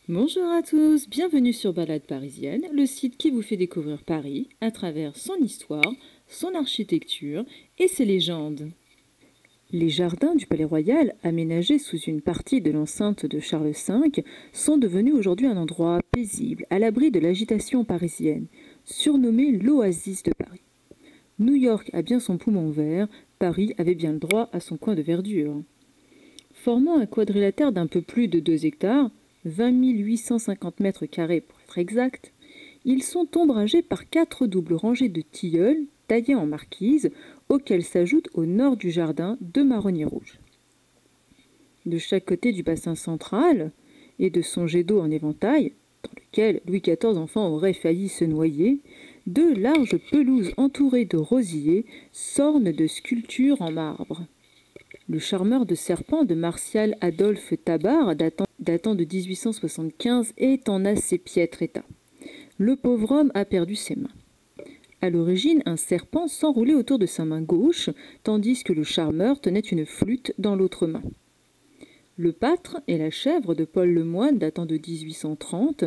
Bonjour à tous, bienvenue sur Balade Parisienne, le site qui vous fait découvrir Paris à travers son histoire, son architecture et ses légendes. Les jardins du Palais Royal, aménagés sous une partie de l'enceinte de Charles V, sont devenus aujourd'hui un endroit paisible, à l'abri de l'agitation parisienne, surnommé l'oasis de Paris. New York a bien son poumon vert, Paris avait bien le droit à son coin de verdure. Formant un quadrilatère d'un peu plus de 2 hectares, 20 850 mètres carrés pour être exact, ils sont ombragés par 4 doubles rangées de tilleuls taillés en marquise, auxquels s'ajoutent au nord du jardin 2 marronniers rouges. De chaque côté du bassin central et de son jet d'eau en éventail, dans lequel Louis XIV enfant aurait failli se noyer, 2 larges pelouses entourées de rosiers s'ornent de sculptures en marbre. Le charmeur de serpents de Martial Adolphe Tabar, datant de 1875, est en assez piètre état. Le pauvre homme a perdu ses mains. À l'origine, un serpent s'enroulait autour de sa main gauche, tandis que le charmeur tenait une flûte dans l'autre main. Le pâtre et la chèvre de Paul Lemoine, datant de 1830,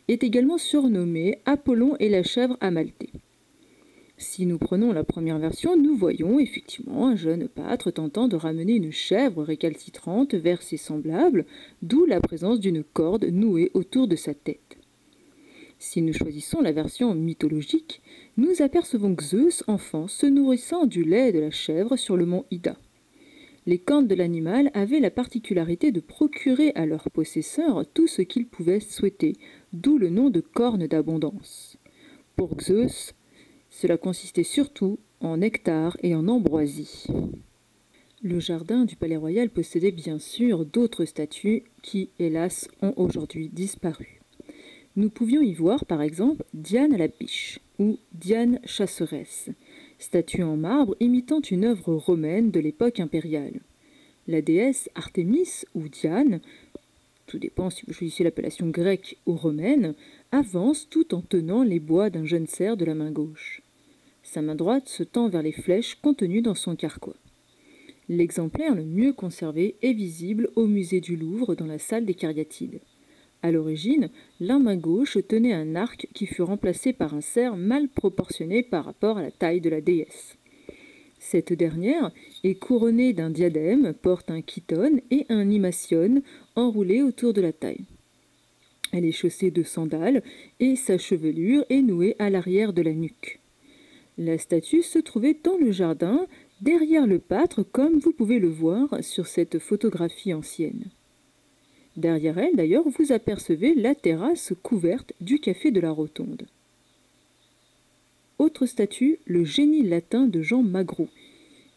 est également surnommé Apollon et la chèvre amaltée. Si nous prenons la première version, nous voyons effectivement un jeune pâtre tentant de ramener une chèvre récalcitrante vers ses semblables, d'où la présence d'une corde nouée autour de sa tête. Si nous choisissons la version mythologique, nous apercevons Zeus enfant se nourrissant du lait de la chèvre sur le mont Ida. Les cornes de l'animal avaient la particularité de procurer à leur possesseur tout ce qu'ils pouvaient souhaiter, d'où le nom de cornes d'abondance. Pour Zeus, cela consistait surtout en nectar et en ambroisie. Le jardin du Palais Royal possédait bien sûr d'autres statues qui, hélas, ont aujourd'hui disparu. Nous pouvions y voir par exemple Diane à la biche ou Diane chasseresse, statue en marbre imitant une œuvre romaine de l'époque impériale. La déesse Artémis ou Diane, tout dépend si vous choisissez l'appellation grecque ou romaine, avance tout en tenant les bois d'un jeune cerf de la main gauche. Sa main droite se tend vers les flèches contenues dans son carquois. L'exemplaire le mieux conservé est visible au musée du Louvre dans la salle des Cariatides. À l'origine, la main gauche tenait un arc qui fut remplacé par un cerf mal proportionné par rapport à la taille de la déesse. Cette dernière est couronnée d'un diadème, porte un chiton et un imation enroulé autour de la taille. Elle est chaussée de sandales et sa chevelure est nouée à l'arrière de la nuque. La statue se trouvait dans le jardin, derrière le pâtre, comme vous pouvez le voir sur cette photographie ancienne. Derrière elle, d'ailleurs, vous apercevez la terrasse couverte du café de la Rotonde. Autre statue, le génie latin de Jean Magro,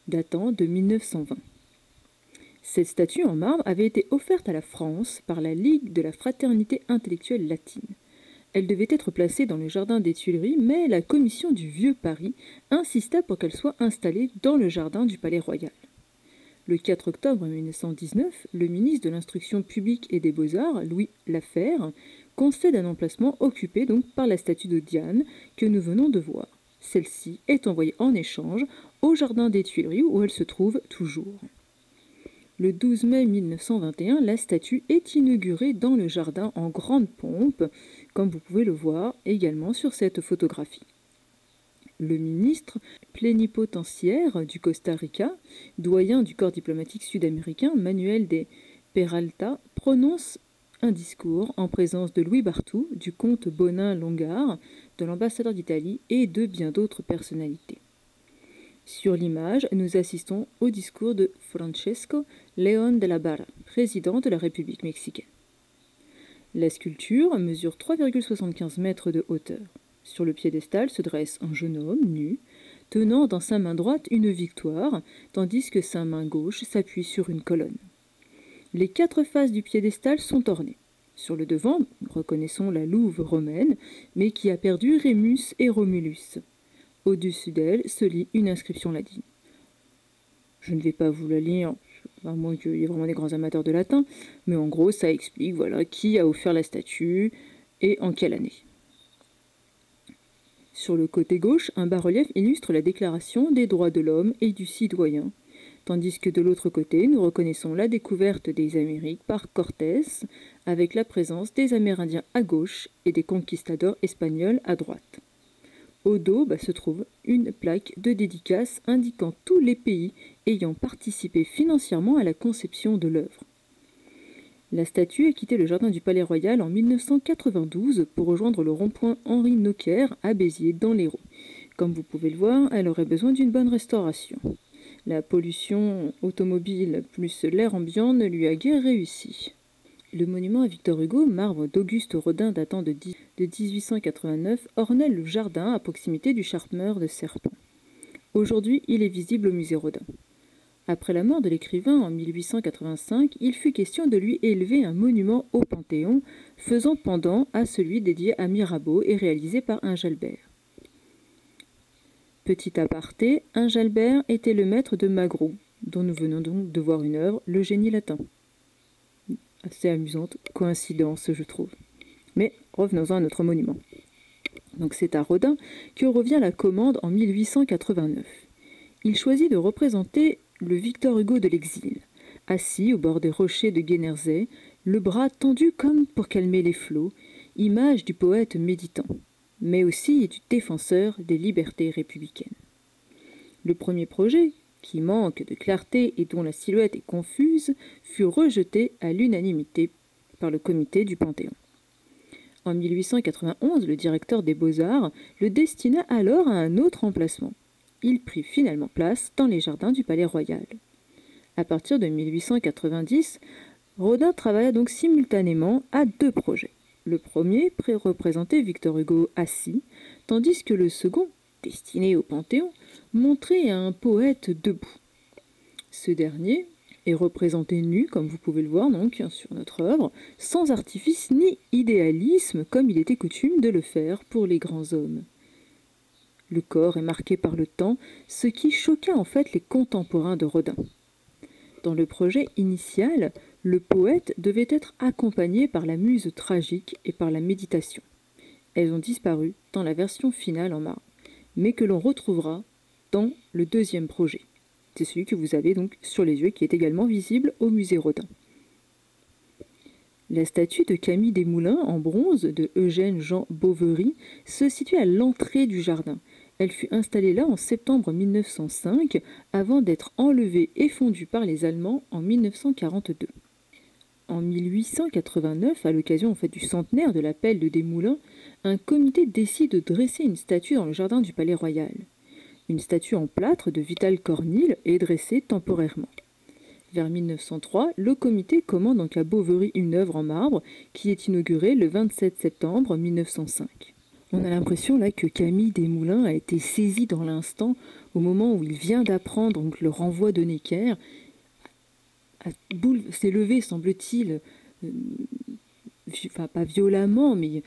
datant de 1920. Cette statue en marbre avait été offerte à la France par la Ligue de la fraternité intellectuelle latine. Elle devait être placée dans le jardin des Tuileries, mais la commission du Vieux Paris insista pour qu'elle soit installée dans le jardin du Palais Royal. Le 4 octobre 1919, le ministre de l'Instruction publique et des Beaux-Arts, Louis Lafère, concède un emplacement occupé donc par la statue de Diane que nous venons de voir. Celle-ci est envoyée en échange au jardin des Tuileries où elle se trouve toujours. Le 12 mai 1921, la statue est inaugurée dans le jardin en grande pompe, comme vous pouvez le voir également sur cette photographie. Le ministre plénipotentiaire du Costa Rica, doyen du corps diplomatique sud-américain, Manuel de Peralta, prononce un discours en présence de Louis Barthou, du comte Bonin Longard, de l'ambassadeur d'Italie et de bien d'autres personnalités. Sur l'image, nous assistons au discours de Francesco León de la Barra, président de la République mexicaine. La sculpture mesure 3,75 mètres de hauteur. Sur le piédestal se dresse un jeune homme nu, tenant dans sa main droite une victoire, tandis que sa main gauche s'appuie sur une colonne. Les 4 faces du piédestal sont ornées. Sur le devant, nous reconnaissons la louve romaine, mais qui a perdu Rémus et Romulus. Au-dessus d'elle se lit une inscription latine. Je ne vais pas vous la lire, à moins qu'il y ait vraiment des grands amateurs de latin, mais en gros, ça explique voilà, qui a offert la statue et en quelle année. Sur le côté gauche, un bas-relief illustre la Déclaration des droits de l'homme et du citoyen, Tandis que de l'autre côté, nous reconnaissons la découverte des Amériques par Cortés, avec la présence des Amérindiens à gauche et des conquistadors espagnols à droite. Au dos se trouve une plaque de dédicace indiquant tous les pays ayant participé financièrement à la conception de l'œuvre. La statue a quitté le jardin du Palais Royal en 1992 pour rejoindre le rond-point Henri Nockher à Béziers dans l'Hérault. Comme vous pouvez le voir, elle aurait besoin d'une bonne restauration. La pollution automobile plus l'air ambiant ne lui a guère réussi. Le monument à Victor Hugo, marbre d'Auguste Rodin datant de 1889, ornait le jardin à proximité du charmeur de Serpent. Aujourd'hui, il est visible au musée Rodin. Après la mort de l'écrivain en 1885, il fut question de lui élever un monument au Panthéon, faisant pendant à celui dédié à Mirabeau et réalisé par Injalbert. Petit aparté, Injalbert était le maître de Magro, dont nous venons donc de voir une œuvre, Le Génie latin. Assez amusante coïncidence, je trouve. Mais revenons-en à notre monument. Donc c'est à Rodin que revient la commande en 1889. Il choisit de représenter le Victor Hugo de l'exil, assis au bord des rochers de Guernesey, le bras tendu comme pour calmer les flots, image du poète méditant, mais aussi du défenseur des libertés républicaines. Le premier projet, qui manque de clarté et dont la silhouette est confuse, fut rejeté à l'unanimité par le comité du Panthéon. En 1891, le directeur des Beaux-Arts le destina alors à un autre emplacement. Il prit finalement place dans les jardins du Palais Royal. À partir de 1890, Rodin travailla donc simultanément à deux projets. Le premier représentait Victor Hugo assis, tandis que le second, destiné au Panthéon, montrait un poète debout. Ce dernier est représenté nu, comme vous pouvez le voir donc sur notre œuvre, sans artifice ni idéalisme, comme il était coutume de le faire pour les grands hommes. Le corps est marqué par le temps, ce qui choqua en fait les contemporains de Rodin. Dans le projet initial, le poète devait être accompagné par la muse tragique et par la méditation. Elles ont disparu dans la version finale en marbre, mais que l'on retrouvera dans le deuxième projet. C'est celui que vous avez donc sur les yeux, qui est également visible au musée Rodin. La statue de Camille Desmoulins en bronze de Eugène Jean Boveri se situe à l'entrée du jardin. Elle fut installée là en septembre 1905, avant d'être enlevée et fondue par les Allemands en 1942. En 1889, à l'occasion du centenaire de l'appel de Desmoulins, un comité décide de dresser une statue dans le jardin du Palais Royal. Une statue en plâtre de Vital Cornille est dressée temporairement. Vers 1903, le comité commande donc à Boveri une œuvre en marbre qui est inaugurée le 27 septembre 1905. On a l'impression là que Camille Desmoulins a été saisi dans l'instant au moment où il vient d'apprendre donc le renvoi de Necker. S'est levé, semble-t-il, pas violemment, mais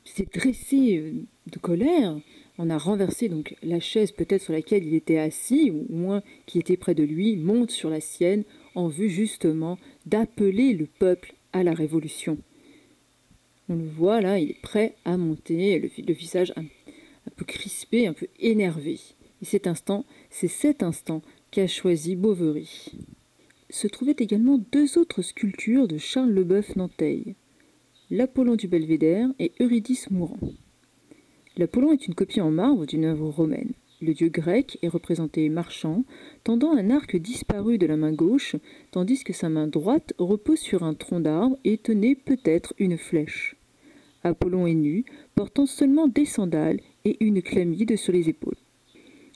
s'est dressé de colère. On a renversé donc la chaise peut-être sur laquelle il était assis, ou au moins qui était près de lui, monte sur la sienne en vue justement d'appeler le peuple à la révolution. On le voit là, il est prêt à monter, le visage un peu crispé, un peu énervé. Et c'est cet instant qu'a choisi Boveri. Se trouvaient également deux autres sculptures de Charles Leboeuf-Nanteil, l'Apollon du Belvédère et Eurydice mourant. L'Apollon est une copie en marbre d'une œuvre romaine. Le dieu grec est représenté marchant, tendant un arc disparu de la main gauche, tandis que sa main droite repose sur un tronc d'arbre et tenait peut-être une flèche. Apollon est nu, portant seulement des sandales et une chlamyde sur les épaules.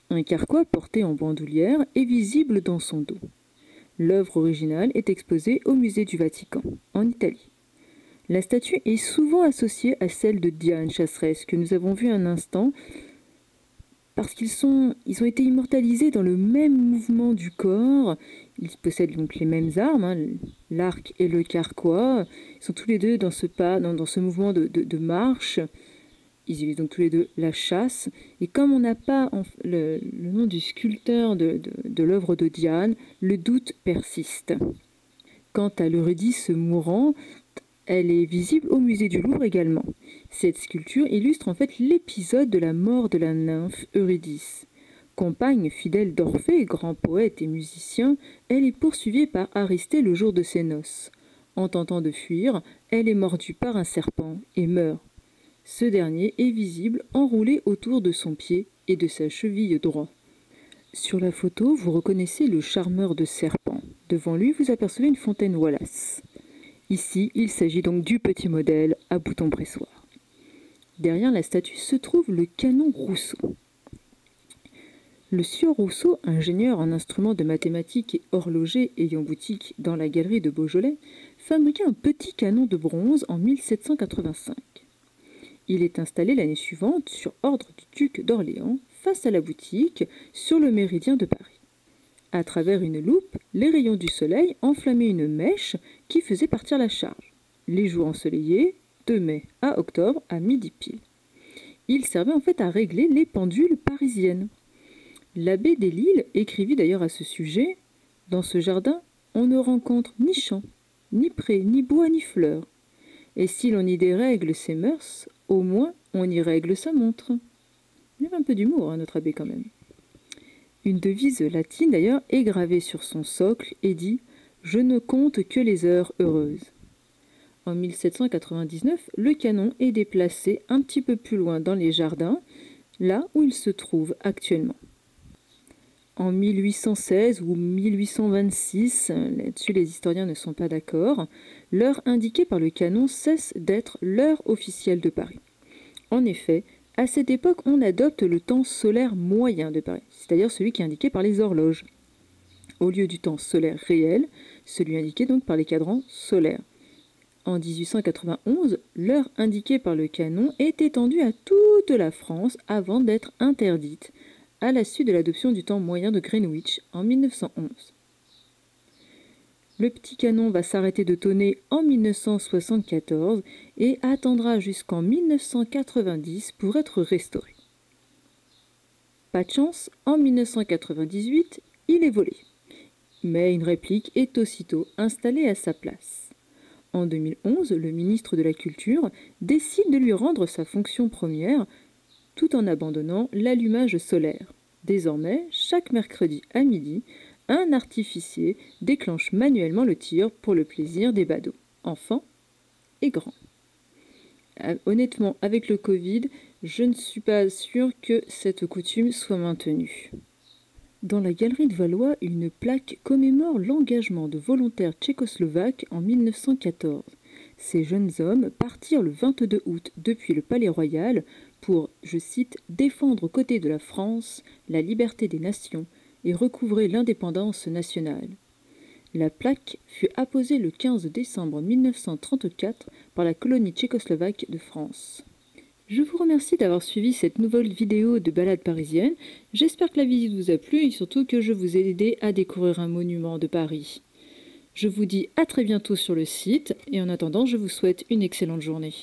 Un carquois porté en bandoulière est visible dans son dos. L'œuvre originale est exposée au musée du Vatican, en Italie. La statue est souvent associée à celle de Diane chasseresse, que nous avons vue un instant, parce ils ont été immortalisés dans le même mouvement du corps. Ils possèdent donc les mêmes armes, l'arc et le carquois. Ils sont tous les deux dans ce mouvement de marche. Ils utilisent donc tous les deux la chasse. Et comme on n'a pas le nom du sculpteur de l'œuvre de Diane, le doute persiste. Quant à l'Eurydice mourant, elle est visible au musée du Louvre également. Cette sculpture illustre en fait l'épisode de la mort de la nymphe Eurydice. Compagne fidèle d'Orphée, grand poète et musicien, elle est poursuivie par Aristée le jour de ses noces. En tentant de fuir, elle est mordue par un serpent et meurt. Ce dernier est visible enroulé autour de son pied et de sa cheville droit. Sur la photo, vous reconnaissez le charmeur de serpents. Devant lui, vous apercevez une fontaine Wallace. Ici, il s'agit donc du petit modèle à bouton pressoir. Derrière la statue se trouve le canon Rousseau. Le sieur Rousseau, ingénieur en instruments de mathématiques et horloger ayant boutique dans la galerie de Beaujolais, fabriqua un petit canon de bronze en 1785. Il est installé l'année suivante, sur ordre du duc d'Orléans, face à la boutique, sur le méridien de Paris. À travers une loupe, les rayons du soleil enflammaient une mèche qui faisait partir la charge. Les jours ensoleillés, de mai à octobre, à midi pile. Il servait en fait à régler les pendules parisiennes. L'abbé Delille écrivit d'ailleurs à ce sujet « Dans ce jardin, on ne rencontre ni champs, ni prés, ni bois, ni fleurs. Et si l'on y dérègle ses mœurs, au moins on y règle sa montre. » Il y avait un peu d'humour, hein, notre abbé quand même. Une devise latine d'ailleurs est gravée sur son socle et dit « Je ne compte que les heures heureuses ». En 1799, le canon est déplacé un petit peu plus loin dans les jardins, là où il se trouve actuellement. En 1816 ou 1826, là-dessus les historiens ne sont pas d'accord, l'heure indiquée par le canon cesse d'être l'heure officielle de Paris. En effet, à cette époque, on adopte le temps solaire moyen de Paris, c'est-à-dire celui qui est indiqué par les horloges, au lieu du temps solaire réel, celui indiqué donc par les cadrans solaires. En 1891, l'heure indiquée par le canon est étendue à toute la France avant d'être interdite, à la suite de l'adoption du temps moyen de Greenwich en 1911. Le petit canon va s'arrêter de tonner en 1974 et attendra jusqu'en 1990 pour être restauré. Pas de chance, en 1998, il est volé. Mais une réplique est aussitôt installée à sa place. En 2011, le ministre de la Culture décide de lui rendre sa fonction première tout en abandonnant l'allumage solaire. Désormais, chaque mercredi à midi, un artificier déclenche manuellement le tir pour le plaisir des badauds, enfants et grands. Honnêtement, avec le Covid, je ne suis pas sûre que cette coutume soit maintenue. Dans la galerie de Valois, une plaque commémore l'engagement de volontaires tchécoslovaques en 1914. Ces jeunes hommes partirent le 22 août depuis le Palais Royal pour, je cite, « défendre aux côtés de la France la liberté des nations et recouvrer l'indépendance nationale ». La plaque fut apposée le 15 décembre 1934 par la colonie tchécoslovaque de France. Je vous remercie d'avoir suivi cette nouvelle vidéo de balade parisienne. J'espère que la visite vous a plu et surtout que je vous ai aidé à découvrir un monument de Paris. Je vous dis à très bientôt sur le site et en attendant, je vous souhaite une excellente journée.